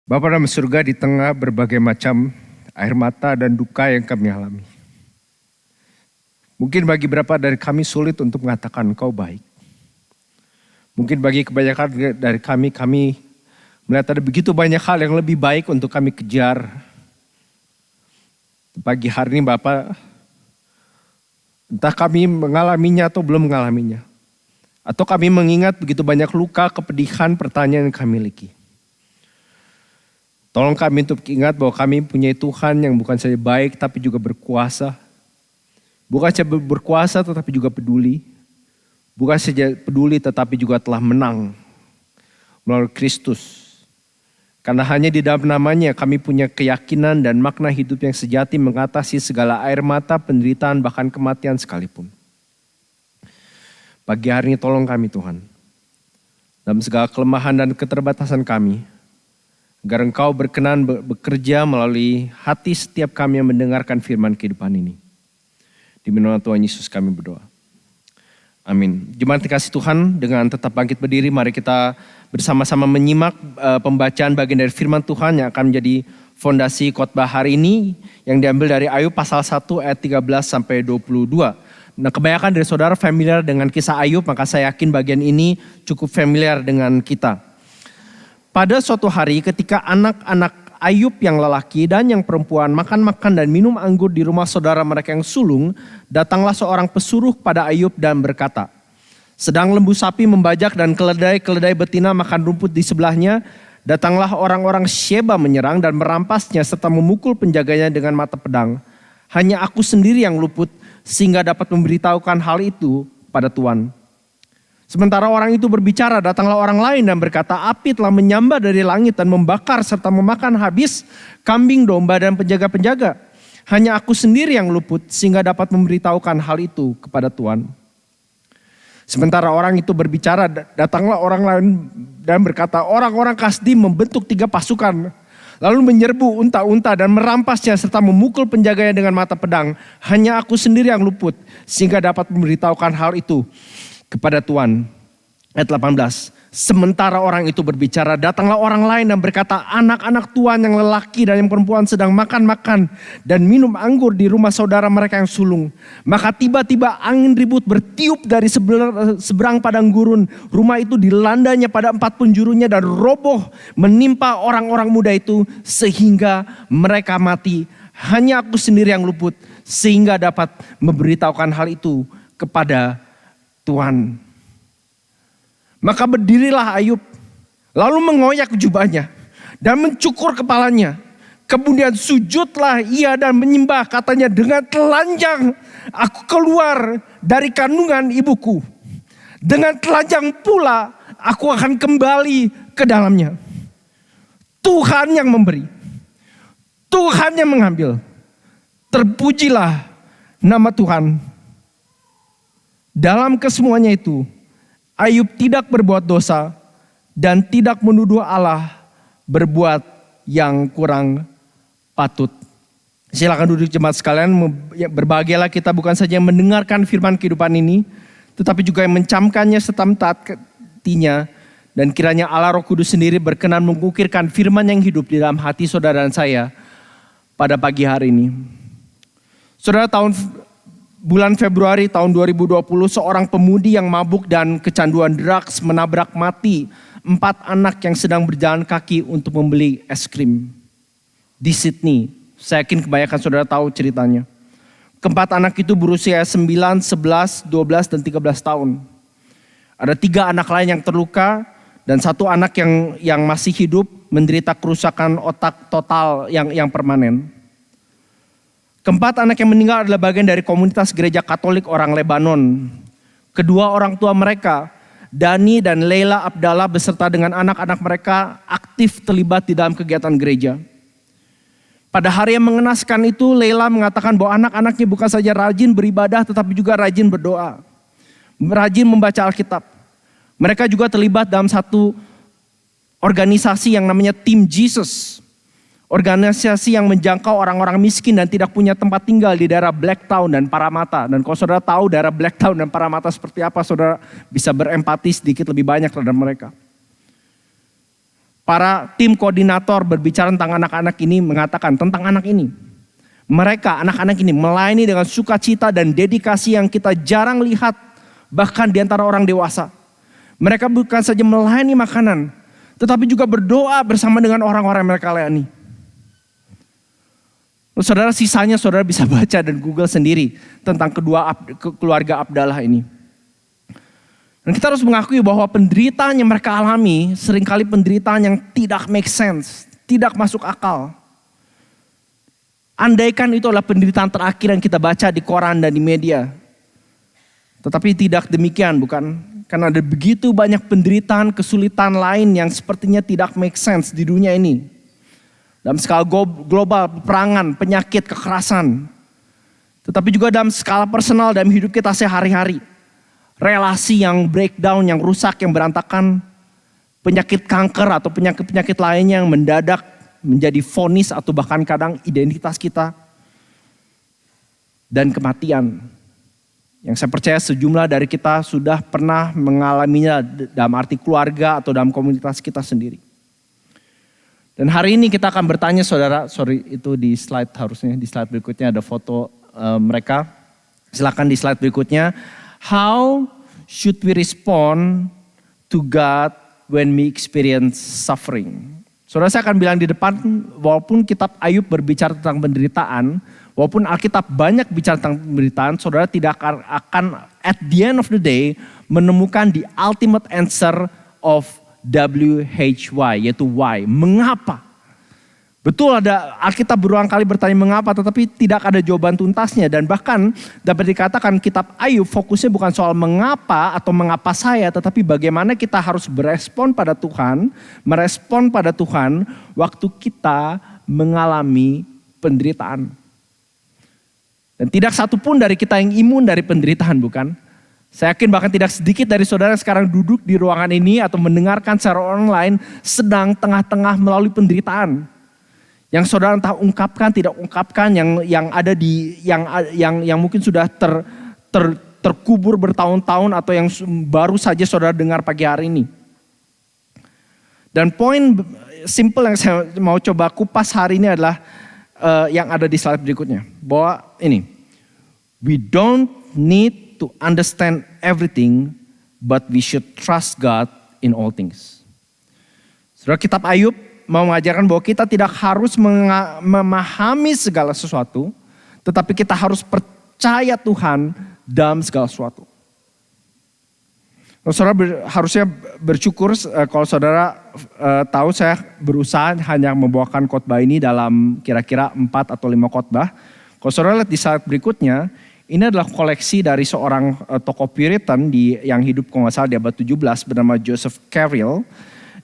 Bapa dalam surga, di tengah berbagai macam air mata dan duka yang kami alami, mungkin bagi beberapa dari kami sulit untuk mengatakan Engkau baik. Mungkin bagi kebanyakan dari kami melihat ada begitu banyak hal yang lebih baik untuk kami kejar. Pagi hari ini Bapak, entah kami mengalaminya atau belum mengalaminya, atau kami mengingat begitu banyak luka, kepedihan, pertanyaan yang kami miliki. Tolong kami untuk ingat bahwa kami punya Tuhan yang bukan saja baik tapi juga berkuasa. Bukan saja berkuasa tetapi juga peduli. Bukan saja peduli tetapi juga telah menang melalui Kristus. Karena hanya di dalam namanya kami punya keyakinan dan makna hidup yang sejati mengatasi segala air mata, penderitaan, bahkan kematian sekalipun. Pagi hari ini tolong kami Tuhan. Dalam segala kelemahan dan keterbatasan kami, agar Engkau berkenan bekerja melalui hati setiap kami yang mendengarkan firman kehidupan ini. Di nama Tuhan Yesus kami berdoa. Amin. Jemaat dikasih Tuhan, dengan tetap bangkit berdiri, mari kita bersama-sama menyimak pembacaan bagian dari firman Tuhan yang akan menjadi fondasi khotbah hari ini, yang diambil dari Ayub pasal 1 ayat 13 sampai 22. Nah, kebanyakan dari saudara familiar dengan kisah Ayub, maka saya yakin bagian ini cukup familiar dengan kita. Pada suatu hari ketika anak-anak Ayub yang lelaki dan yang perempuan makan-makan dan minum anggur di rumah saudara mereka yang sulung, datanglah seorang pesuruh pada Ayub dan berkata, sedang lembu sapi membajak dan keledai-keledai betina makan rumput di sebelahnya, datanglah orang-orang Sheba menyerang dan merampasnya serta memukul penjaganya dengan mata pedang. Hanya aku sendiri yang luput sehingga dapat memberitahukan hal itu pada Tuan. Sementara orang itu berbicara, datanglah orang lain dan berkata, api telah menyambar dari langit dan membakar serta memakan habis kambing, domba dan penjaga-penjaga. Hanya aku sendiri yang luput sehingga dapat memberitahukan hal itu kepada Tuhan. Sementara orang itu berbicara, datanglah orang lain dan berkata, orang-orang Kasdim membentuk 3 pasukan, lalu menyerbu unta-unta dan merampasnya serta memukul penjaganya dengan mata pedang. Hanya aku sendiri yang luput sehingga dapat memberitahukan hal itu kepada Tuhan. Ayat 18. Sementara orang itu berbicara, datanglah orang lain dan berkata, anak-anak Tuhan yang lelaki dan yang perempuan sedang makan-makan dan minum anggur di rumah saudara mereka yang sulung. Maka tiba-tiba angin ribut bertiup dari seberang padang gurun. Rumah itu dilandanya pada 4 penjurunya dan roboh menimpa orang-orang muda itu sehingga mereka mati. Hanya aku sendiri yang luput sehingga dapat memberitahukan hal itu kepada Tuhan. Maka berdirilah Ayub, lalu mengoyak jubahnya dan mencukur kepalanya. Kemudian sujudlah ia dan menyembah, katanya, dengan telanjang aku keluar dari kandungan ibuku. Dengan telanjang pula aku akan kembali ke dalamnya. Tuhan yang memberi, Tuhan yang mengambil. Terpujilah nama Tuhan. Dalam kesemuanya itu, Ayub tidak berbuat dosa dan tidak menuduh Allah berbuat yang kurang patut. Silakan duduk jemaat sekalian, berbahagialah kita bukan saja yang mendengarkan firman kehidupan ini, tetapi juga yang mencamkannya serta mentaatinya. Dan kiranya Allah Roh Kudus sendiri berkenan mengukirkan firman yang hidup di dalam hati saudara dan saya pada pagi hari ini. Saudara, bulan Februari tahun 2020, seorang pemudi yang mabuk dan kecanduan drugs menabrak mati 4 anak yang sedang berjalan kaki untuk membeli es krim di Sydney. Saya yakin kebanyakan saudara tahu ceritanya. Keempat anak itu berusia 9, 11, 12 dan 13 tahun. Ada 3 anak lain yang terluka dan 1 anak yang masih hidup menderita kerusakan otak total yang permanen. Keempat anak yang meninggal adalah bagian dari komunitas gereja Katolik orang Lebanon. Kedua orang tua mereka, Dani dan Leila Abdallah beserta dengan anak-anak mereka aktif terlibat di dalam kegiatan gereja. Pada hari yang mengenaskan itu, Leila mengatakan bahwa anak-anaknya bukan saja rajin beribadah tetapi juga rajin berdoa. Rajin membaca Alkitab. Mereka juga terlibat dalam satu organisasi yang namanya Team Jesus. Organisasi yang menjangkau orang-orang miskin dan tidak punya tempat tinggal di daerah Blacktown dan Parramatta. Dan kalau saudara tahu daerah Blacktown dan Parramatta seperti apa, saudara bisa berempati sedikit lebih banyak terhadap mereka. Para tim koordinator berbicara tentang anak-anak ini mengatakan tentang anak ini. Mereka, anak-anak ini melayani dengan sukacita dan dedikasi yang kita jarang lihat bahkan di antara orang dewasa. Mereka bukan saja melayani makanan, tetapi juga berdoa bersama dengan orang-orang yang mereka layani. Saudara, sisanya saudara bisa baca dan Google sendiri tentang keluarga Abdallah ini. Dan kita harus mengakui bahwa penderitaan yang mereka alami seringkali penderitaan yang tidak make sense, tidak masuk akal. Andaikan itu adalah penderitaan terakhir yang kita baca di koran dan di media. Tetapi tidak demikian, bukan? Karena ada begitu banyak penderitaan, kesulitan lain yang sepertinya tidak make sense di dunia ini. Dalam skala global, peperangan, penyakit, kekerasan. Tetapi juga dalam skala personal dalam hidup kita sehari-hari. Relasi yang breakdown, yang rusak, yang berantakan. Penyakit kanker atau penyakit-penyakit lainnya yang mendadak menjadi vonis atau bahkan kadang identitas kita. Dan kematian. Yang saya percaya sejumlah dari kita sudah pernah mengalaminya dalam arti keluarga atau dalam komunitas kita sendiri. Dan hari ini kita akan bertanya saudara, itu di slide harusnya, di slide berikutnya ada foto mereka. Silakan di slide berikutnya. How should we respond to God when we experience suffering? Saudara, saya akan bilang di depan, walaupun kitab Ayub berbicara tentang penderitaan, walaupun Alkitab banyak bicara tentang penderitaan, saudara tidak akan at the end of the day menemukan the ultimate answer of WHY, yaitu why. Mengapa? Betul, ada Alkitab berulang kali bertanya mengapa, tetapi tidak ada jawaban tuntasnya. Dan bahkan dapat dikatakan kitab Ayub fokusnya bukan soal mengapa atau mengapa saya, tetapi bagaimana kita harus berespon pada Tuhan, merespon pada Tuhan waktu kita mengalami penderitaan. Dan tidak satu pun dari kita yang imun dari penderitaan, bukan? Saya yakin bahkan tidak sedikit dari saudara yang sekarang duduk di ruangan ini atau mendengarkan secara online sedang tengah-tengah melalui penderitaan. Yang saudara entah ungkapkan, tidak ungkapkan, yang ada di yang mungkin sudah terkubur bertahun-tahun atau yang baru saja saudara dengar pagi hari ini. Dan poin simple yang saya mau coba kupas hari ini adalah yang ada di slide berikutnya. Bahwa ini, we don't need to understand everything, but we should trust God in all things. Saudara, kitab Ayub mau mengajarkan bahwa kita tidak harus memahami segala sesuatu, tetapi kita harus percaya Tuhan dalam segala sesuatu. Saudara harusnya bersyukur kalau saudara tahu saya berusaha hanya membawakan khotbah ini dalam kira-kira 4 atau 5 khotbah. Kalau saudara lihat di slide berikutnya, ini adalah koleksi dari seorang tokoh Puritan yang hidup kalau nggak salah di abad 17 bernama Joseph Carroll.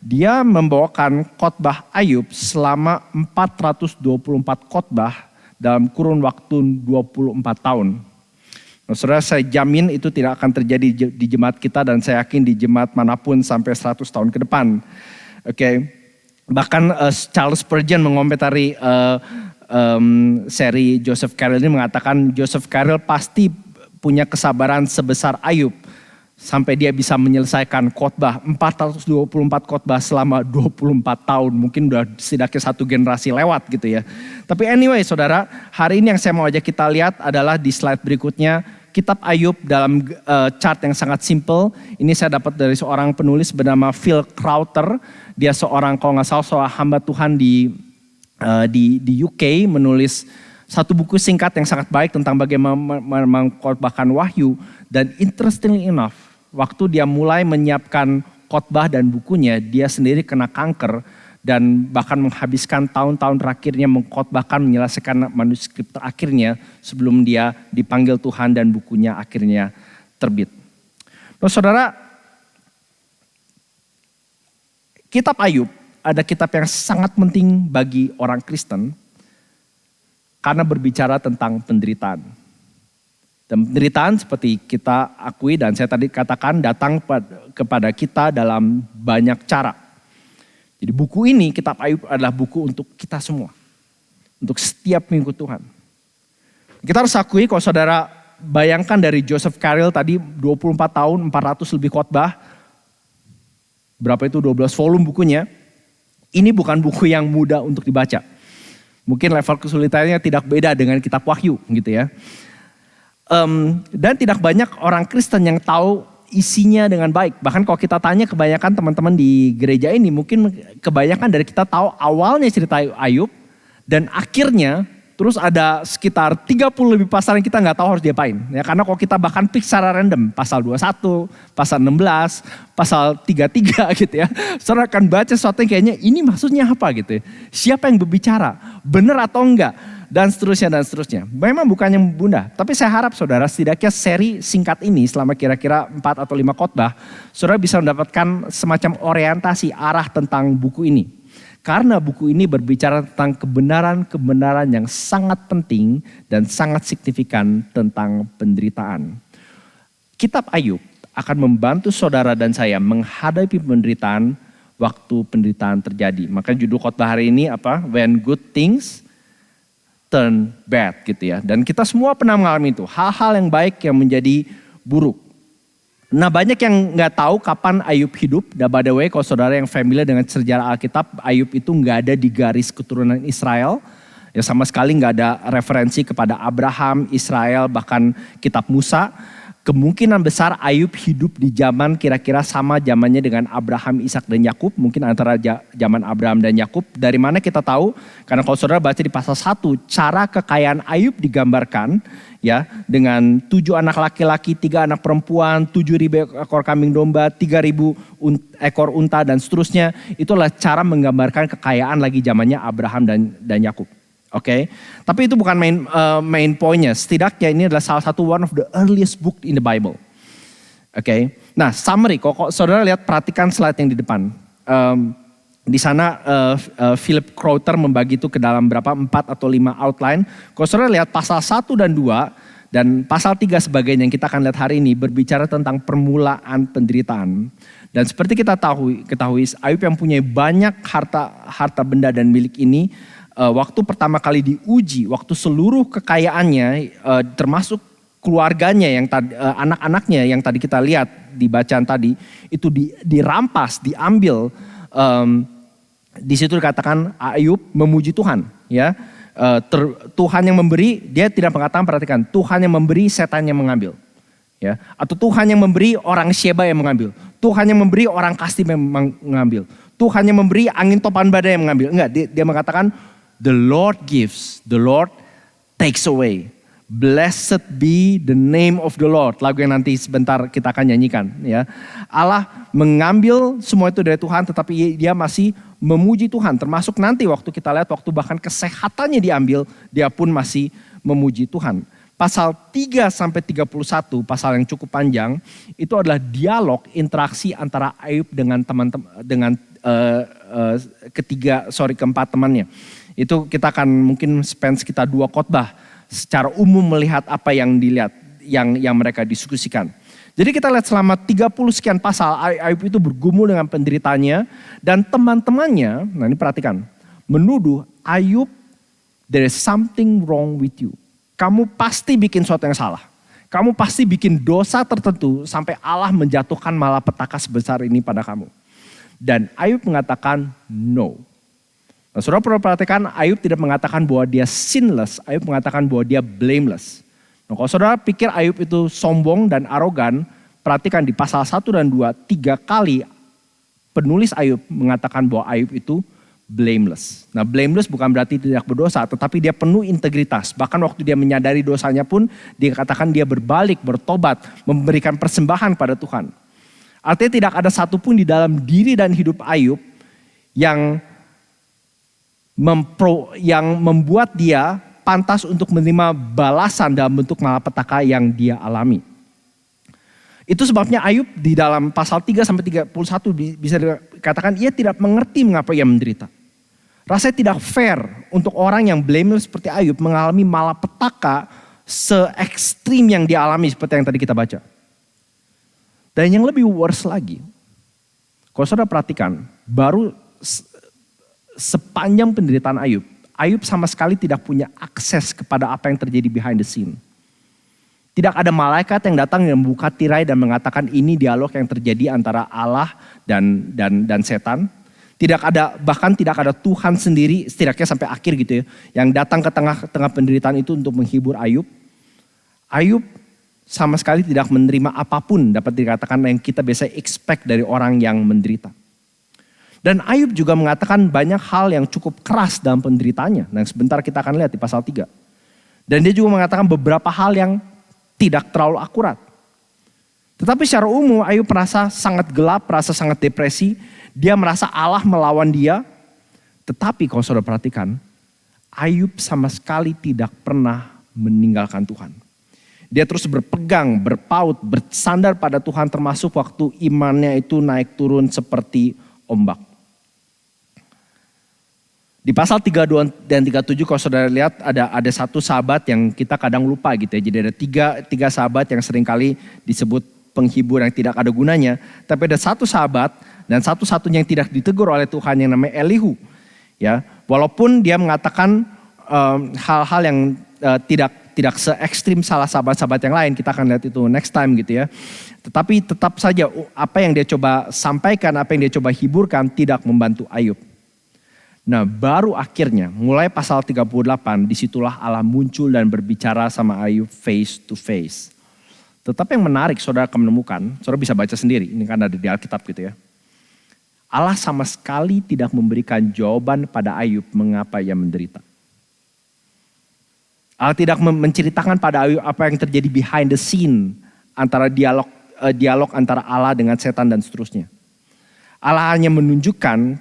Dia membawakan khotbah Ayub selama 424 khotbah dalam kurun waktu 24 tahun. Nah, saudara, saya jamin itu tidak akan terjadi di jemaat kita dan saya yakin di jemaat manapun sampai 100 tahun ke depan. Oke. Bahkan Charles Spurgeon mengomentari seri Joseph Carroll ini mengatakan Joseph Carroll pasti punya kesabaran sebesar Ayub. Sampai dia bisa menyelesaikan khotbah, 424 khotbah selama 24 tahun. Mungkin udah setidaknya satu generasi lewat gitu ya. Tapi anyway saudara, hari ini yang saya mau ajak kita lihat adalah di slide berikutnya. Kitab Ayub dalam chart yang sangat simple. Ini saya dapat dari seorang penulis bernama Phil Crowther. Dia seorang kalau nggak salah seorang hamba Tuhan di UK menulis satu buku singkat yang sangat baik tentang bagaimana mengkhotbahkan wahyu. Dan interestingly enough, waktu dia mulai menyiapkan khotbah dan bukunya, dia sendiri kena kanker dan bahkan menghabiskan tahun-tahun terakhirnya mengkhotbahkan, menyelesaikan manuskrip terakhirnya sebelum dia dipanggil Tuhan dan bukunya akhirnya terbit. Nah saudara, kitab Ayub ada kitab yang sangat penting bagi orang Kristen karena berbicara tentang penderitaan. Dan penderitaan seperti kita akui dan saya tadi katakan datang kepada kita dalam banyak cara. Jadi buku ini, kitab Ayub adalah buku untuk kita semua. Untuk setiap minggu Tuhan. Kita harus akui kalau saudara bayangkan dari Joseph Carroll tadi 24 tahun, 400 lebih khotbah. Berapa itu 12 volume bukunya. Ini bukan buku yang mudah untuk dibaca. Mungkin level kesulitannya tidak beda dengan kitab Wahyu gitu ya. Dan tidak banyak orang Kristen yang tahu isinya dengan baik. Bahkan kalau kita tanya kebanyakan teman-teman di gereja ini, mungkin kebanyakan dari kita tahu awalnya cerita Ayub dan akhirnya terus ada sekitar 30 lebih pasal yang kita nggak tahu harus diapain. Ya, karena kalau kita bahkan pick secara random, pasal 21, pasal 16, pasal 33 gitu ya. Saudara akan baca sesuatu yang kayaknya ini maksudnya apa gitu ya. Siapa yang berbicara, benar atau enggak, dan seterusnya dan seterusnya. Memang bukan yang bunda, tapi saya harap saudara setidaknya seri singkat ini selama kira-kira 4 atau 5 khotbah, saudara bisa mendapatkan semacam orientasi arah tentang buku ini. Karena buku ini berbicara tentang kebenaran-kebenaran yang sangat penting dan sangat signifikan tentang penderitaan. Kitab Ayub akan membantu saudara dan saya menghadapi penderitaan waktu penderitaan terjadi. Maka judul khotbah hari ini apa? When good things turn bad gitu ya. Dan kita semua pernah mengalami itu. Hal-hal yang baik yang menjadi buruk. Nah banyak yang gak tahu kapan Ayub hidup. Dan by the way kalau saudara yang familiar dengan sejarah Alkitab, Ayub itu gak ada di garis keturunan Israel. Ya sama sekali gak ada referensi kepada Abraham, Israel, bahkan kitab Musa. Kemungkinan besar Ayub hidup di zaman kira-kira sama zamannya dengan Abraham, Ishak dan Yakub. Mungkin antara zaman Abraham dan Yakub. Dari mana kita tahu? Karena kalau saudara baca di pasal 1, cara kekayaan Ayub digambarkan ya dengan 7 anak laki-laki, 3 anak perempuan, 7.000 ekor kambing domba, 3.000 ekor unta dan seterusnya. Itulah cara menggambarkan kekayaan lagi zamannya Abraham dan Yakub. Oke, tapi itu bukan main pointnya. Setidaknya ini adalah salah satu one of the earliest book in the Bible. Oke, nah summary. Kok saudara lihat perhatikan slide yang di depan. Di sana Philip Crowther membagi itu ke dalam berapa 4 atau 5 outline. Kalau saudara lihat pasal 1 dan 2 dan pasal 3 sebagainya yang kita akan lihat hari ini berbicara tentang permulaan penderitaan. Dan seperti kita ketahui Ayub yang punya banyak harta benda dan milik ini. Waktu pertama kali diuji, waktu seluruh kekayaannya termasuk keluarganya yang anak-anaknya yang tadi kita lihat di bacaan tadi itu dirampas, diambil. Di situ dikatakan Ayub memuji Tuhan, ya. Tuhan yang memberi, dia tidak mengatakan, perhatikan, Tuhan yang memberi, setan yang mengambil. Ya, atau Tuhan yang memberi, orang Sheba yang mengambil. Tuhan yang memberi, orang Kasdim yang mengambil. Tuhan yang memberi, angin topan badai yang mengambil. Enggak, dia mengatakan the Lord gives, the Lord takes away. Blessed be the name of the Lord. Lagu yang nanti sebentar kita akan nyanyikan. Ya, Allah mengambil semua itu dari Tuhan, tetapi dia masih memuji Tuhan. Termasuk nanti waktu kita lihat, waktu bahkan kesehatannya diambil, dia pun masih memuji Tuhan. Pasal 3 sampai 31, pasal yang cukup panjang, itu adalah dialog interaksi antara Ayub dengan teman-teman, dengan keempat temannya. Itu kita akan mungkin spend sekitar 2 khotbah secara umum melihat apa yang dilihat, yang mereka diskusikan. Jadi kita lihat selama 30 sekian pasal Ayub itu bergumul dengan penderitaannya dan teman-temannya, nah ini perhatikan, menuduh Ayub, there is something wrong with you. Kamu pasti bikin sesuatu yang salah. Kamu pasti bikin dosa tertentu sampai Allah menjatuhkan malapetaka sebesar ini pada kamu. Dan Ayub mengatakan no. Nah, saudara perlu perhatikan, Ayub tidak mengatakan bahwa dia sinless, Ayub mengatakan bahwa dia blameless. Nah, kalau saudara pikir Ayub itu sombong dan arogan, perhatikan di pasal 1 dan 2, 3 kali penulis Ayub mengatakan bahwa Ayub itu blameless. Nah, blameless bukan berarti tidak berdosa, tetapi dia penuh integritas. Bahkan waktu dia menyadari dosanya pun, dia katakan dia berbalik, bertobat, memberikan persembahan pada Tuhan. Artinya tidak ada satupun di dalam diri dan hidup Ayub yang membuat dia pantas untuk menerima balasan dalam bentuk malapetaka yang dia alami. Itu sebabnya Ayub di dalam pasal 3 sampai 31 bisa dikatakan ia tidak mengerti mengapa ia menderita. Rasanya tidak fair untuk orang yang blameless seperti Ayub mengalami malapetaka se-ekstrim yang dia alami seperti yang tadi kita baca. Dan yang lebih worse lagi, kalau saudara perhatikan, baru sepanjang penderitaan Ayub, Ayub sama sekali tidak punya akses kepada apa yang terjadi behind the scene. Tidak ada malaikat yang datang dan membuka tirai dan mengatakan ini dialog yang terjadi antara Allah dan setan. Bahkan tidak ada Tuhan sendiri, setidaknya sampai akhir gitu ya, yang datang ke tengah-tengah penderitaan itu untuk menghibur Ayub. Ayub sama sekali tidak menerima apapun dapat dikatakan yang kita biasa expect dari orang yang menderita. Dan Ayub juga mengatakan banyak hal yang cukup keras dalam penderitaannya. Nah, sebentar kita akan lihat di pasal 3. Dan dia juga mengatakan beberapa hal yang tidak terlalu akurat. Tetapi secara umum Ayub merasa sangat gelap, merasa sangat depresi. Dia merasa Allah melawan dia. Tetapi kalau saudara perhatikan, Ayub sama sekali tidak pernah meninggalkan Tuhan. Dia terus berpegang, berpaut, bersandar pada Tuhan, termasuk waktu imannya itu naik turun seperti ombak. Di pasal 32 dan 37 kalau saudara lihat ada satu sahabat yang kita kadang lupa gitu ya. Jadi ada tiga sahabat yang seringkali disebut penghibur yang tidak ada gunanya. Tapi ada satu sahabat dan satu-satunya yang tidak ditegur oleh Tuhan yang namanya Elihu. Ya, walaupun dia mengatakan hal-hal yang tidak se-ekstrim salah sahabat-sahabat yang lain. Kita akan lihat itu next time gitu ya. Tetapi tetap saja apa yang dia coba sampaikan, apa yang dia coba hiburkan tidak membantu Ayub. Nah, baru akhirnya mulai pasal 38 disitulah Allah muncul dan berbicara sama Ayub face to face. Tetapi yang menarik saudara akan menemukan, saudara bisa baca sendiri, ini kan ada di Alkitab gitu ya. Allah sama sekali tidak memberikan jawaban pada Ayub mengapa ia menderita. Allah tidak menceritakan pada Ayub apa yang terjadi behind the scene antara dialog antara Allah dengan setan dan seterusnya. Allah hanya menunjukkan,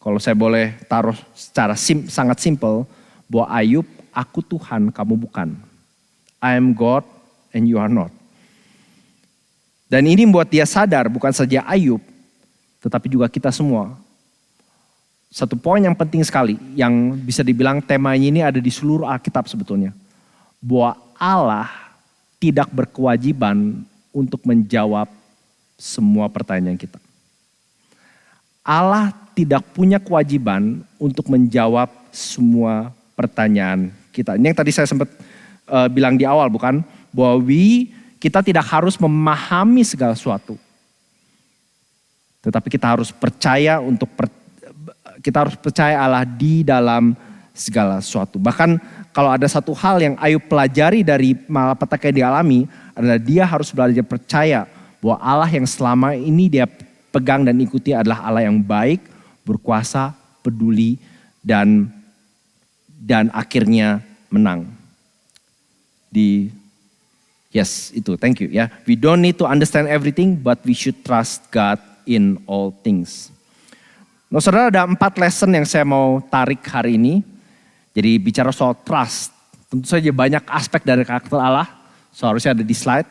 kalau saya boleh taruh secara sangat simple, bahwa Ayub, aku Tuhan, kamu bukan. I am God and you are not. Dan ini membuat dia sadar bukan saja Ayub, tetapi juga kita semua. Satu poin yang penting sekali, yang bisa dibilang temanya ini ada di seluruh Alkitab sebetulnya. Bahwa Allah tidak berkewajiban untuk menjawab semua pertanyaan kita. Allah tidak punya kewajiban untuk menjawab semua pertanyaan kita. Ini yang tadi saya sempat bilang di awal bukan? Bahwa kita tidak harus memahami segala sesuatu. Tetapi kita harus percaya Allah di dalam segala sesuatu. Bahkan kalau ada satu hal yang Ayub pelajari dari malapetaka yang dialami adalah dia harus belajar percaya bahwa Allah yang selama ini dia pegang dan ikuti adalah Allah yang baik, berkuasa, peduli, dan akhirnya menang. Itu, thank you ya. We don't need to understand everything, but we should trust God in all things. Nah, saudara, ada 4 lesson yang saya mau tarik hari ini. Jadi bicara soal trust, tentu saja banyak aspek dari karakter Allah. Seharusnya ada di slide.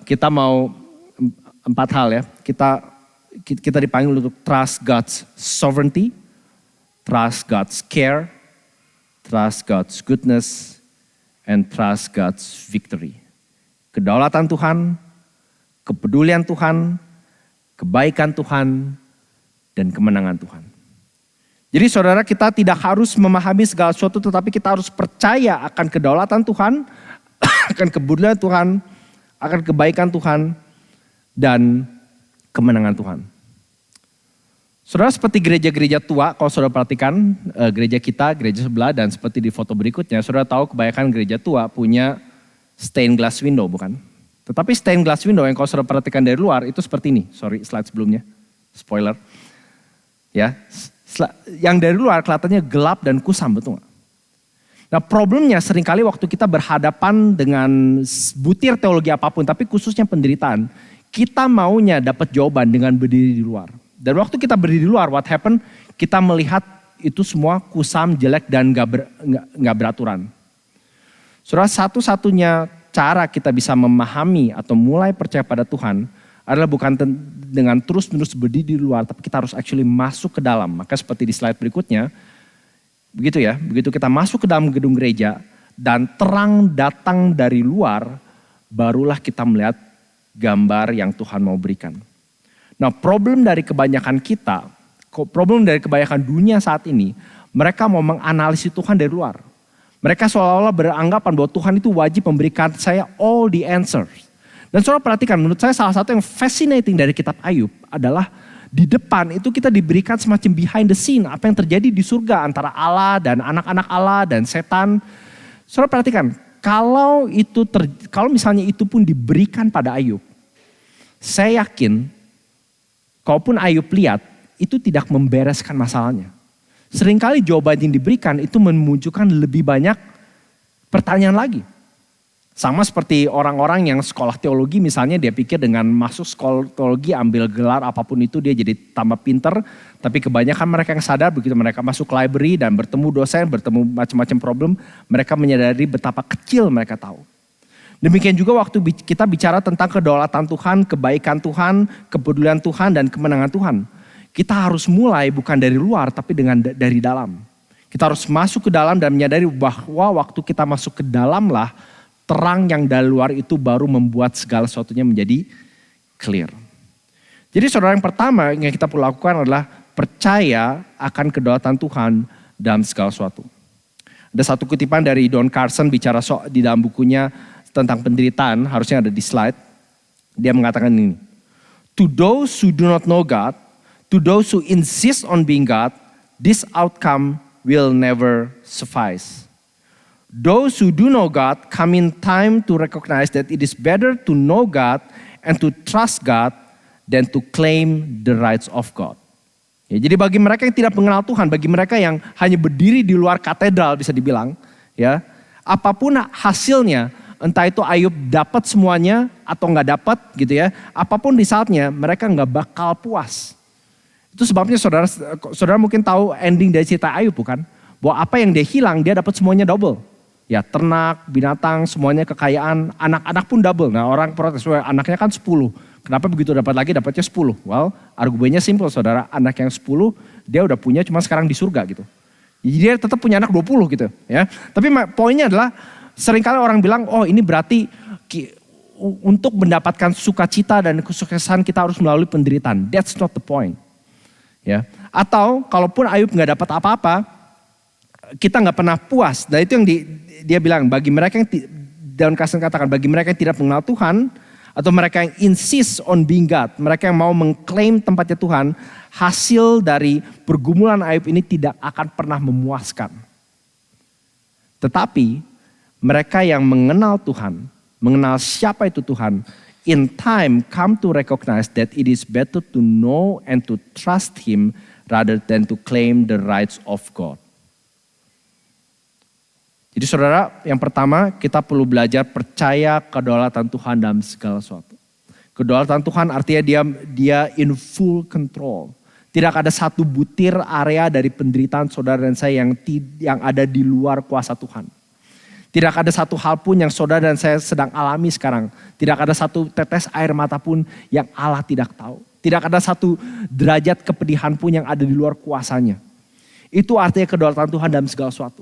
Kita mau 4 hal ya. Kita dipanggil untuk trust God's sovereignty, trust God's care, trust God's goodness, and trust God's victory. Kedaulatan Tuhan, kepedulian Tuhan, kebaikan Tuhan, dan kemenangan Tuhan. Jadi saudara, kita tidak harus memahami segala sesuatu, tetapi kita harus percaya akan kedaulatan Tuhan, akan kepedulian Tuhan, akan kebaikan Tuhan, dan kemenangan Tuhan. Saudara, seperti gereja-gereja tua, kalau saudara perhatikan gereja kita, gereja sebelah, dan seperti di foto berikutnya, saudara tahu kebanyakan gereja tua punya stained glass window, bukan? Tetapi stained glass window yang kalau saudara perhatikan dari luar itu seperti ini. Sorry, slide sebelumnya, spoiler. Ya, yang dari luar kelihatannya gelap dan kusam, betul gak? Nah, problemnya seringkali waktu kita berhadapan dengan butir teologi apapun, tapi khususnya penderitaan, kita maunya dapat jawaban dengan berdiri di luar. Dan waktu kita berdiri di luar, what happen? Kita melihat itu semua kusam, jelek, dan gak beraturan. Saudara, satu-satunya cara kita bisa memahami atau mulai percaya pada Tuhan adalah bukan dengan terus-menerus berdiri di luar, tapi kita harus actually masuk ke dalam. Maka seperti di slide berikutnya, begitu ya, begitu kita masuk ke dalam gedung gereja dan terang datang dari luar, barulah kita melihat gambar yang Tuhan mau berikan. Nah, problem dari kebanyakan kita, problem dari kebanyakan dunia saat ini, mereka mau menganalisis Tuhan dari luar. Mereka seolah-olah beranggapan bahwa Tuhan itu wajib memberikan saya all the answers. Dan saudara perhatikan, menurut saya salah satu yang fascinating dari kitab Ayub adalah Di depan itu kita diberikan semacam behind the scene, apa yang terjadi di surga antara Allah dan anak-anak Allah dan setan. Saudara perhatikan, kalau misalnya itu pun diberikan pada Ayub, saya yakin kalaupun Ayub lihat, itu tidak membereskan masalahnya. Seringkali jawaban yang diberikan itu menunjukkan lebih banyak pertanyaan lagi. Sama seperti orang-orang yang sekolah teologi misalnya, dia pikir dengan masuk sekolah teologi ambil gelar apapun itu dia jadi tambah pinter. Tapi kebanyakan mereka yang sadar begitu mereka masuk library dan bertemu dosen, bertemu macam-macam problem, mereka menyadari betapa kecil mereka tahu. Demikian juga waktu kita bicara tentang kedaulatan Tuhan, kebaikan Tuhan, kepedulian Tuhan dan kemenangan Tuhan. Kita harus mulai bukan dari luar tapi dari dalam. Kita harus masuk ke dalam dan menyadari bahwa waktu kita masuk ke dalam lah, terang yang dari luar itu baru membuat segala sesuatunya menjadi clear. Jadi saudara, yang pertama yang kita perlu lakukan adalah percaya akan kedaulatan Tuhan dalam segala sesuatu. Ada satu kutipan dari Don Carson bicara di dalam bukunya tentang penderitaan, harusnya ada di slide. Dia mengatakan ini, to those who do not know God, to those who insist on being God, this outcome will never suffice. Those who do know God come in time to recognize that it is better to know God and to trust God than to claim the rights of God. Ya, jadi bagi mereka yang tidak mengenal Tuhan, bagi mereka yang hanya berdiri di luar katedral bisa dibilang, ya, apapun hasilnya, entah itu Ayub dapat semuanya atau nggak dapat gitu ya, apapun di saatnya mereka nggak bakal puas. Itu sebabnya saudara mungkin tahu ending dari cerita Ayub bukan? Bahwa apa yang dia hilang dia dapat semuanya double. Ya, ternak, binatang, semuanya kekayaan, anak-anak pun double. Nah, orang protes, anaknya kan 10. Kenapa begitu dapat lagi dapatnya 10? Well, argumennya simple saudara, anak yang 10 dia udah punya cuma sekarang di surga gitu. Jadi dia tetap punya anak 20 gitu ya. Tapi poinnya adalah seringkali orang bilang, oh ini berarti untuk mendapatkan sukacita dan kesuksesan kita harus melalui penderitaan. That's not the point. Ya. Atau kalaupun Ayub nggak dapat apa-apa, kita nggak pernah puas. Dan itu yang dia bilang, bagi mereka yang Don Carson katakan, bagi mereka yang tidak mengenal Tuhan atau mereka yang insist on being God, mereka yang mau mengklaim tempatnya Tuhan, hasil dari pergumulan Ayub ini tidak akan pernah memuaskan. Tetapi mereka yang mengenal Tuhan, mengenal siapa itu Tuhan, in time come to recognize that it is better to know and to trust Him rather than to claim the rights of God. Jadi saudara, yang pertama kita perlu belajar percaya kedaulatan Tuhan dalam segala sesuatu. Kedaulatan Tuhan artinya dia in full control. Tidak ada satu butir area dari penderitaan saudara dan saya yang ada di luar kuasa Tuhan. Tidak ada satu hal pun yang saudara dan saya sedang alami sekarang. Tidak ada satu tetes air mata pun yang Allah tidak tahu. Tidak ada satu derajat kepedihan pun yang ada di luar kuasanya. Itu artinya kedaulatan Tuhan dalam segala sesuatu.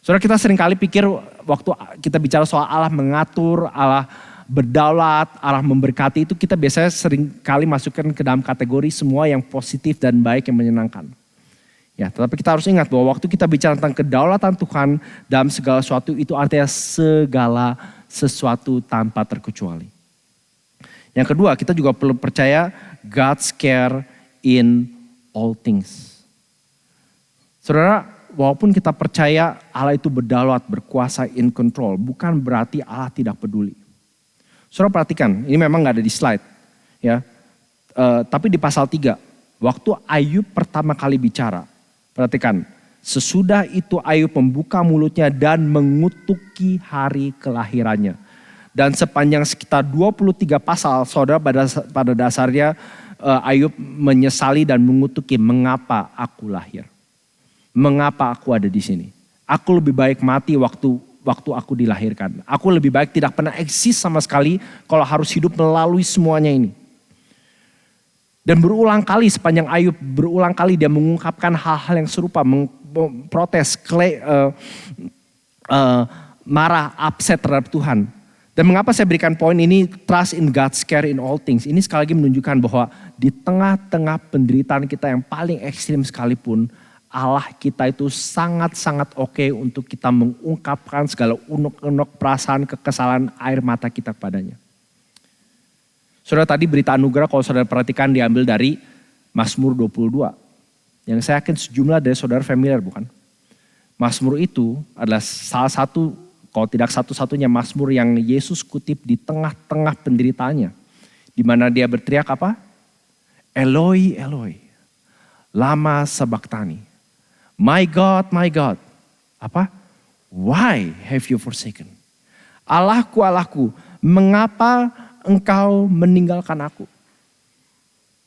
Saudara, kita seringkali pikir waktu kita bicara soal Allah mengatur, Allah berdaulat, Allah memberkati, itu kita biasanya seringkali masukkan ke dalam kategori semua yang positif dan baik yang menyenangkan. Ya, tetapi kita harus ingat bahwa waktu kita bicara tentang kedaulatan Tuhan dalam segala sesuatu, itu artinya segala sesuatu tanpa terkecuali. Yang kedua, kita juga perlu percaya God's care in all things. Saudara, walaupun kita percaya Allah itu berdaulat, berkuasa, in control, bukan berarti Allah tidak peduli. Saudara perhatikan, ini memang gak ada di slide. Ya, tapi di pasal 3, waktu Ayub pertama kali bicara, perhatikan, sesudah itu Ayub membuka mulutnya dan mengutuki hari kelahirannya. Dan sepanjang sekitar 23 pasal, saudara pada dasarnya Ayub menyesali dan mengutuki mengapa aku lahir. Mengapa aku ada di sini? Aku lebih baik mati waktu aku dilahirkan. Aku lebih baik tidak pernah eksis sama sekali kalau harus hidup melalui semuanya ini. Dan berulang kali sepanjang Ayub, berulang kali dia mengungkapkan hal-hal yang serupa, memprotes, marah, upset terhadap Tuhan. Dan mengapa saya berikan poin ini, trust in God's care in all things. Ini sekali lagi menunjukkan bahwa di tengah-tengah penderitaan kita yang paling ekstrim sekalipun, Allah kita itu sangat-sangat oke untuk kita mengungkapkan segala unek-unek perasaan, kekesalan, air mata kita kepadanya. Saudara, tadi berita anugerah kalau saudara perhatikan diambil dari Mazmur 22. Yang saya yakin sejumlah dari saudara familiar bukan? Mazmur itu adalah salah satu, kalau tidak satu-satunya mazmur yang Yesus kutip di tengah-tengah penderitaannya. Di mana dia berteriak apa? Eloi, Eloi, lama sabachthani. My God, apa? Why have you forsaken? Allahku, Allahku, mengapa engkau meninggalkan aku?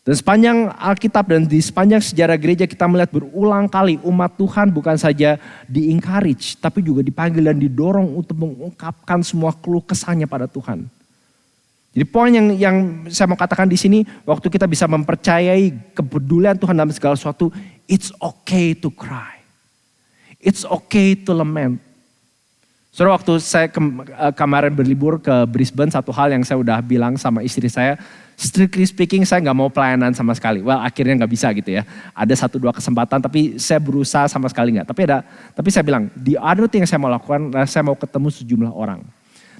Dan sepanjang Alkitab dan di sepanjang sejarah gereja kita melihat berulang kali umat Tuhan bukan saja di-encourage, tapi juga dipanggil dan didorong untuk mengungkapkan semua keluh kesahnya pada Tuhan. Jadi poin yang saya mau katakan di sini, waktu kita bisa mempercayai kepedulian Tuhan dalam segala sesuatu, it's okay to cry. It's okay to lament. Saudara, waktu saya kemarin berlibur ke Brisbane, satu hal yang saya udah bilang sama istri saya, strictly speaking saya gak mau pelayanan sama sekali. Well, akhirnya gak bisa gitu ya. Ada 1-2 kesempatan tapi saya berusaha sama sekali gak. Tapi saya bilang, the other thing yang saya mau lakukan, saya mau ketemu sejumlah orang.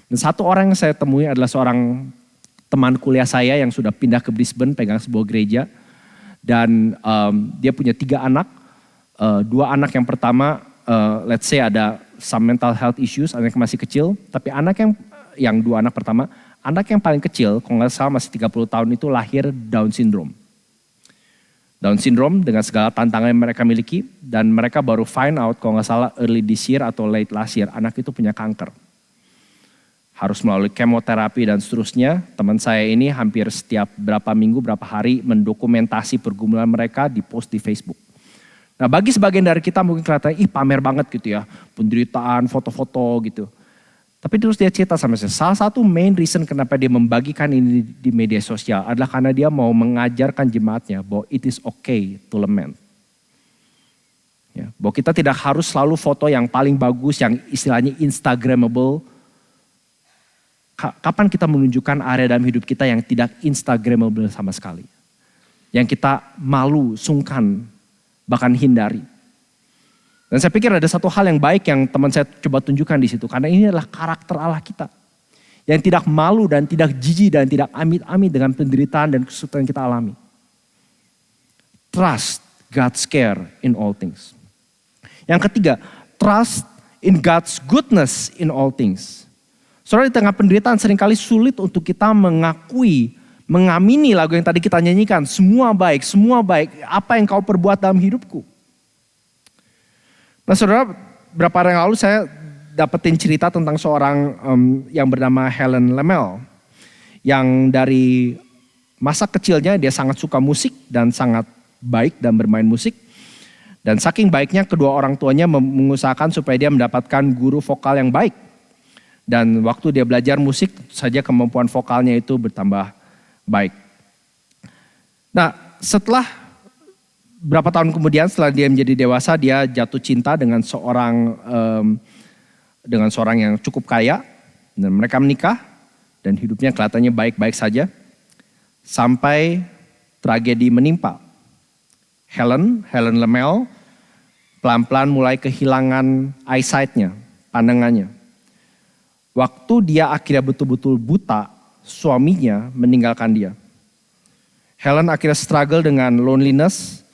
Dan satu orang yang saya temui adalah seorang teman kuliah saya yang sudah pindah ke Brisbane, pegang sebuah gereja. Dan dia punya 3 anak. 2 anak yang pertama, let's say ada some mental health issues, anak yang masih kecil. Tapi anak yang 2 anak pertama, anak yang paling kecil, kalau nggak salah masih 30 tahun itu lahir Down syndrome. Down syndrome dengan segala tantangan yang mereka miliki. Dan mereka baru find out kalau nggak salah early this year atau late last year, anak itu punya kanker. Harus melalui kemoterapi dan seterusnya. Teman saya ini hampir setiap berapa minggu, berapa hari mendokumentasi pergumulan mereka di post di Facebook. Nah, bagi sebagian dari kita mungkin kelihatan, pamer banget gitu ya. Penderitaan, foto-foto gitu. Tapi terus dia cerita sama saya, salah satu main reason kenapa dia membagikan ini di media sosial adalah karena dia mau mengajarkan jemaatnya bahwa it is okay to lament. Ya, bahwa kita tidak harus selalu foto yang paling bagus, yang istilahnya instagramable. Kapan kita menunjukkan area dalam hidup kita yang tidak instagramable sama sekali. Yang kita malu, sungkan, bahkan hindari. Dan saya pikir ada satu hal yang baik yang teman saya coba tunjukkan di situ. Karena ini adalah karakter Allah kita. Yang tidak malu dan tidak jijik dan tidak amit-amit dengan penderitaan dan kesulitan yang kita alami. Trust God's care in all things. Yang ketiga, trust in God's goodness in all things. Saudara, di tengah penderitaan seringkali sulit untuk kita mengakui, mengamini lagu yang tadi kita nyanyikan. Semua baik, apa yang kau perbuat dalam hidupku. Nah saudara, beberapa hari yang lalu saya dapetin cerita tentang seorang yang bernama Helen Lemel. Yang dari masa kecilnya dia sangat suka musik dan sangat baik dan bermain musik. Dan saking baiknya kedua orang tuanya mengusahakan supaya dia mendapatkan guru vokal yang baik. Dan waktu dia belajar musik saja kemampuan vokalnya itu bertambah baik. Nah setelah berapa tahun kemudian setelah dia menjadi dewasa, dia jatuh cinta dengan seorang yang cukup kaya. Dan mereka menikah dan hidupnya kelihatannya baik-baik saja. Sampai tragedi menimpa. Helen Lemel pelan-pelan mulai kehilangan eyesight-nya, pandangannya. Waktu dia akhirnya betul-betul buta, suaminya meninggalkan dia. Helen akhirnya struggle dengan loneliness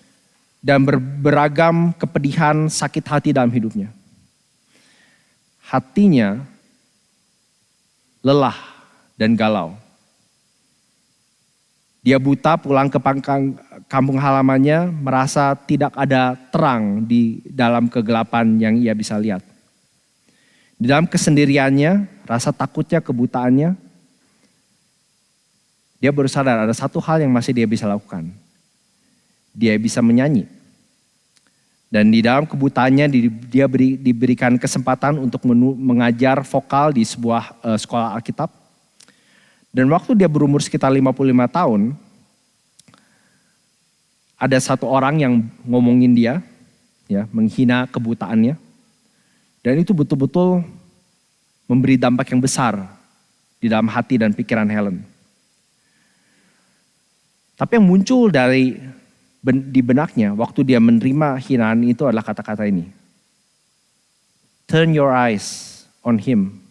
dan beragam kepedihan, sakit hati dalam hidupnya. Hatinya lelah dan galau. Dia buta pulang ke kampung halamannya, merasa tidak ada terang di dalam kegelapan yang ia bisa lihat. Di dalam kesendiriannya, rasa takutnya, kebutaannya, dia baru sadar ada satu hal yang masih dia bisa lakukan. Dia bisa menyanyi. Dan di dalam kebutaannya dia diberikan kesempatan untuk mengajar vokal di sebuah sekolah Alkitab. Dan waktu dia berumur sekitar 55 tahun, ada satu orang yang ngomongin dia, ya, menghina kebutaannya. Dan itu betul-betul memberi dampak yang besar di dalam hati dan pikiran Helen. Tapi yang muncul di benaknya waktu dia menerima hinaan itu adalah kata-kata ini. Turn your eyes on him.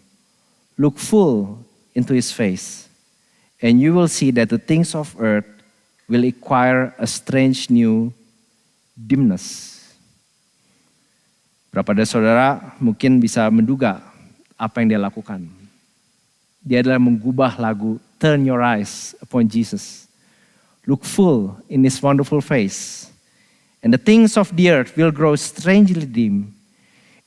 Look full into his face. And you will see that the things of earth will acquire a strange new dimness. Berapa dari saudara mungkin bisa menduga apa yang dia lakukan. Dia adalah mengubah lagu Turn Your Eyes Upon Jesus. Look full in His wonderful face. And the things of the earth will grow strangely dim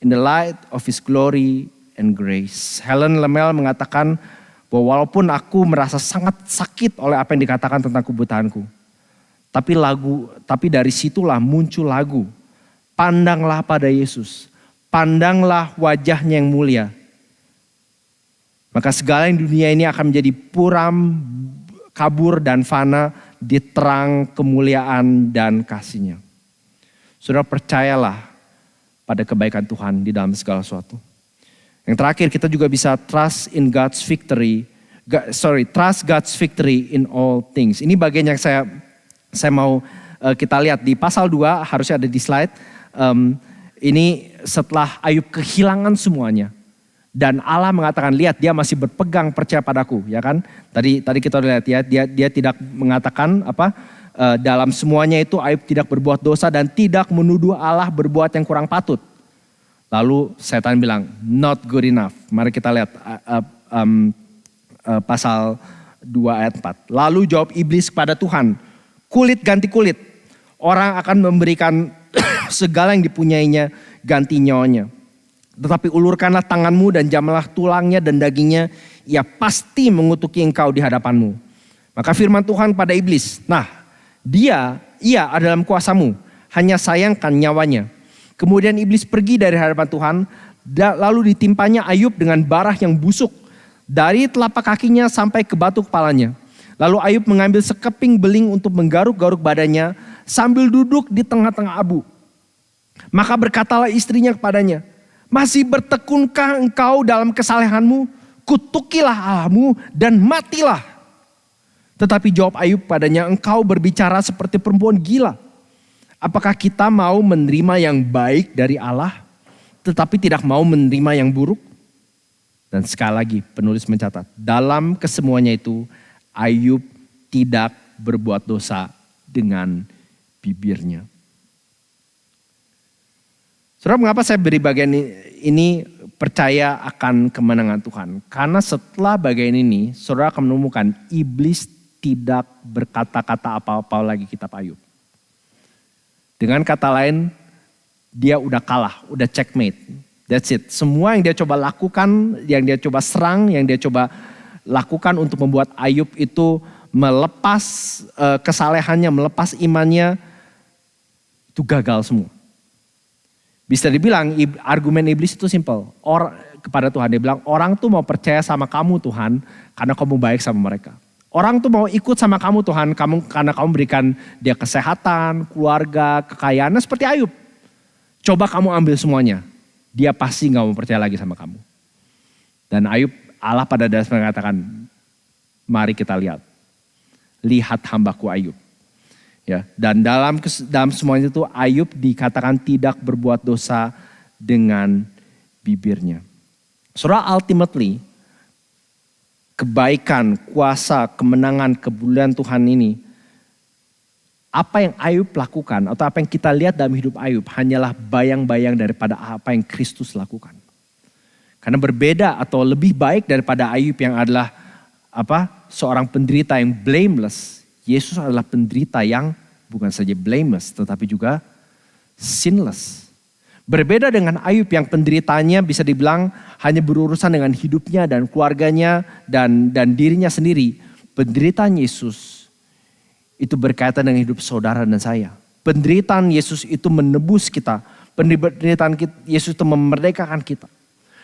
in the light of His glory and grace. Helen Lemel mengatakan bahwa walaupun aku merasa sangat sakit oleh apa yang dikatakan tentang kebutaanku. Tapi dari situlah muncul lagu. Pandanglah pada Yesus. Pandanglah wajahnya yang mulia. Maka segala yang dunia ini akan menjadi puram, kabur dan fana di terang kemuliaan dan kasih-Nya. Saudara, percayalah pada kebaikan Tuhan di dalam segala sesuatu. Yang terakhir, kita juga bisa trust God's victory in all things. Ini bagian yang saya mau kita lihat di pasal 2, harusnya ada di slide. Ini setelah Ayub kehilangan semuanya. Dan Allah mengatakan, lihat dia masih berpegang percaya padaku, ya kan? Tadi kita lihat ya, dia tidak mengatakan dalam semuanya itu Ayub tidak berbuat dosa dan tidak menuduh Allah berbuat yang kurang patut. Lalu setan bilang, not good enough. Mari kita lihat pasal 2 ayat 4. Lalu jawab iblis kepada Tuhan, kulit ganti kulit. Orang akan memberikan segala yang dipunyainya ganti nyawanya. Tetapi ulurkanlah tanganmu dan jamalah tulangnya dan dagingnya. Ia pasti mengutuki engkau di hadapanmu. Maka firman Tuhan pada iblis, nah ia ada dalam kuasamu. Hanya sayangkan nyawanya. Kemudian iblis pergi dari hadapan Tuhan. Lalu ditimpanya Ayub dengan barah yang busuk. Dari telapak kakinya sampai ke batu kepalanya. Lalu Ayub mengambil sekeping beling untuk menggaruk-garuk badannya. Sambil duduk di tengah-tengah abu. Maka berkatalah istrinya kepadanya, masih bertekunkah engkau dalam kesalehanmu? Kutukilah Allahmu dan matilah. Tetapi jawab Ayub padanya, engkau berbicara seperti perempuan gila. Apakah kita mau menerima yang baik dari Allah, tetapi tidak mau menerima yang buruk? Dan sekali lagi penulis mencatat, dalam kesemuanya itu Ayub tidak berbuat dosa dengan bibirnya. Saudara, mengapa saya beri bagian ini percaya akan kemenangan Tuhan? Karena setelah bagian ini, saudara akan menemukan iblis tidak berkata-kata apa-apa lagi kitab Ayub. Dengan kata lain, dia udah kalah, udah checkmate. That's it. Semua yang dia coba lakukan, yang dia coba serang, yang dia coba lakukan untuk membuat Ayub itu melepas kesalehannya, melepas imannya, itu gagal semua. Bisa dibilang argumen iblis itu simple. Kepada Tuhan dia bilang, orang tuh mau percaya sama kamu Tuhan karena kamu baik sama mereka. Orang tuh mau ikut sama kamu Tuhan karena kamu berikan dia kesehatan, keluarga, kekayaan seperti Ayub. Coba kamu ambil semuanya. Dia pasti gak mau percaya lagi sama kamu. Dan Ayub, Allah pada dasarnya mengatakan, mari kita lihat. Lihat hambaku Ayub. Ya, dan dalam semuanya itu Ayub dikatakan tidak berbuat dosa dengan bibirnya. Saudara, ultimately kebaikan, kuasa, kemenangan, kemuliaan Tuhan ini, apa yang Ayub lakukan atau apa yang kita lihat dalam hidup Ayub hanyalah bayang-bayang daripada apa yang Kristus lakukan. Karena berbeda atau lebih baik daripada Ayub yang adalah seorang penderita yang blameless. Yesus adalah penderita yang bukan saja blameless tetapi juga sinless. Berbeda dengan Ayub yang penderitanya bisa dibilang hanya berurusan dengan hidupnya dan keluarganya dan dirinya sendiri. Penderitaan Yesus itu berkaitan dengan hidup saudara dan saya. Penderitaan Yesus itu menebus kita. Penderitaan Yesus itu memerdekakan kita.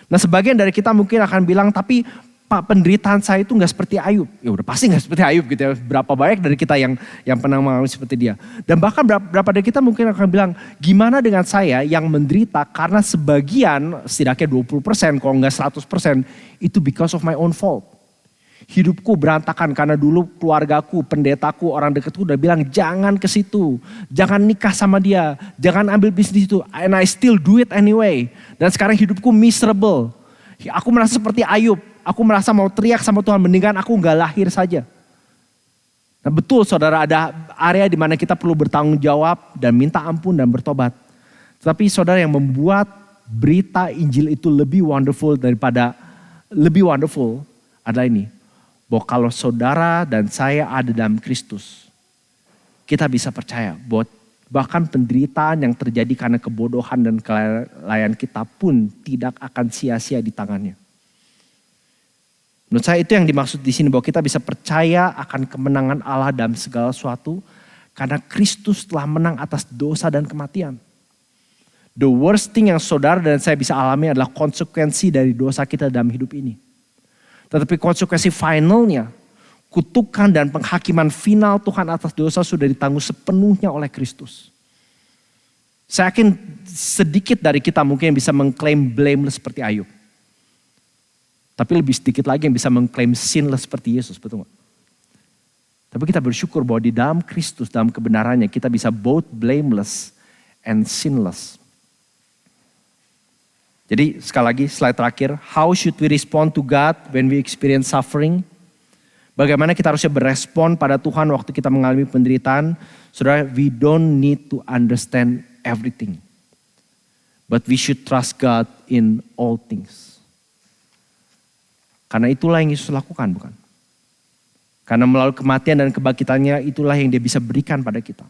Nah, sebagian dari kita mungkin akan bilang, tapi Pak, penderitaan saya itu gak seperti Ayub. Ya udah pasti gak seperti Ayub gitu ya. Berapa banyak dari kita yang pernah mengalami seperti dia. Dan bahkan berapa dari kita mungkin akan bilang, gimana dengan saya yang menderita karena sebagian, setidaknya 20%, kalau gak 100%, itu because of my own fault. Hidupku berantakan karena dulu keluargaku, pendetaku, orang dekatku udah bilang, jangan ke situ. Jangan nikah sama dia. Jangan ambil bisnis itu. And I still do it anyway. Dan sekarang hidupku miserable. Aku merasa seperti Ayub. Aku merasa mau teriak sama Tuhan, mendingan aku gak lahir saja. Nah betul saudara, ada area di mana kita perlu bertanggung jawab dan minta ampun dan bertobat. Tetapi saudara, yang membuat berita Injil itu lebih wonderful adalah ini. Bahwa kalau saudara dan saya ada dalam Kristus, kita bisa percaya bahwa bahkan penderitaan yang terjadi karena kebodohan dan kelalaian kita pun tidak akan sia-sia di tangannya. Menurut saya itu yang dimaksud di sini, bahwa kita bisa percaya akan kemenangan Allah dalam segala sesuatu karena Kristus telah menang atas dosa dan kematian. The worst thing yang saudara dan saya bisa alami adalah konsekuensi dari dosa kita dalam hidup ini. Tetapi konsekuensi finalnya, kutukan dan penghakiman final Tuhan atas dosa sudah ditanggung sepenuhnya oleh Kristus. Saya yakin sedikit dari kita mungkin yang bisa mengklaim blameless seperti Ayub. Tapi lebih sedikit lagi yang bisa mengklaim sinless seperti Yesus, betul gak? Tapi kita bersyukur bahwa di dalam Kristus, dalam kebenarannya, kita bisa both blameless and sinless. Jadi sekali lagi slide terakhir, how should we respond to God when we experience suffering? Bagaimana kita harusnya berespon pada Tuhan waktu kita mengalami penderitaan? Saudara, we don't need to understand everything. But we should trust God in all things. Karena itulah yang Yesus lakukan, bukan? Karena melalui kematian dan kebangkitannya itulah yang dia bisa berikan pada kita.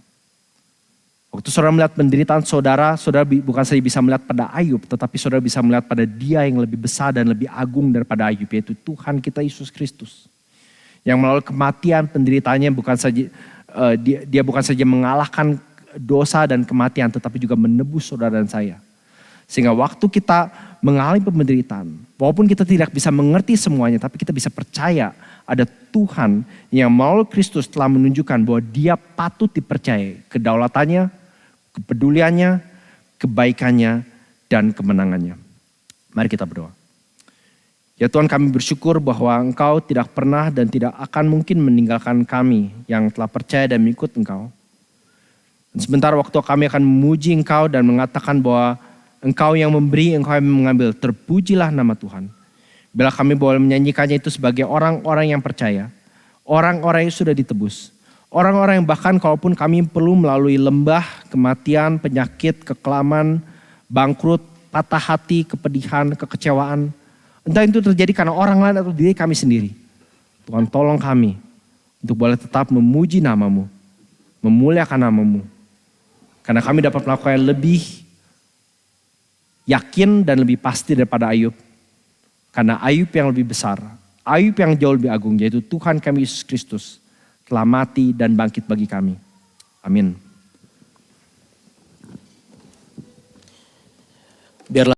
Waktu saudara melihat penderitaan saudara bukan saja bisa melihat pada Ayub, tetapi saudara bisa melihat pada Dia yang lebih besar dan lebih agung daripada Ayub, yaitu Tuhan kita Yesus Kristus. Yang melalui kematian penderitaannya bukan saja dia bukan saja mengalahkan dosa dan kematian, tetapi juga menebus saudara dan saya. Sehingga waktu kita mengalami penderitaan, walaupun kita tidak bisa mengerti semuanya, tapi kita bisa percaya ada Tuhan yang melalui Kristus telah menunjukkan bahwa Dia patut dipercayai, kedaulatannya, kepeduliannya, kebaikannya, dan kemenangannya. Mari kita berdoa. Ya Tuhan, kami bersyukur bahwa Engkau tidak pernah dan tidak akan mungkin meninggalkan kami yang telah percaya dan mengikut Engkau. Dan sebentar waktu kami akan memuji Engkau dan mengatakan bahwa Engkau yang memberi, Engkau yang mengambil. Terpujilah nama Tuhan. Bila kami boleh menyanyikannya itu sebagai orang-orang yang percaya. Orang-orang yang sudah ditebus. Orang-orang yang bahkan kalaupun kami perlu melalui lembah, kematian, penyakit, kekelaman, bangkrut, patah hati, kepedihan, kekecewaan. Entah itu terjadi karena orang lain atau diri kami sendiri. Tuhan tolong kami untuk boleh tetap memuji nama-Mu. Memuliakan nama-Mu. Karena kami dapat melakukan yang lebih yakin dan lebih pasti daripada Ayub. Karena Ayub yang lebih besar, Ayub yang jauh lebih agung, yaitu Tuhan kami Yesus Kristus telah mati dan bangkit bagi kami. Amin. Biarlah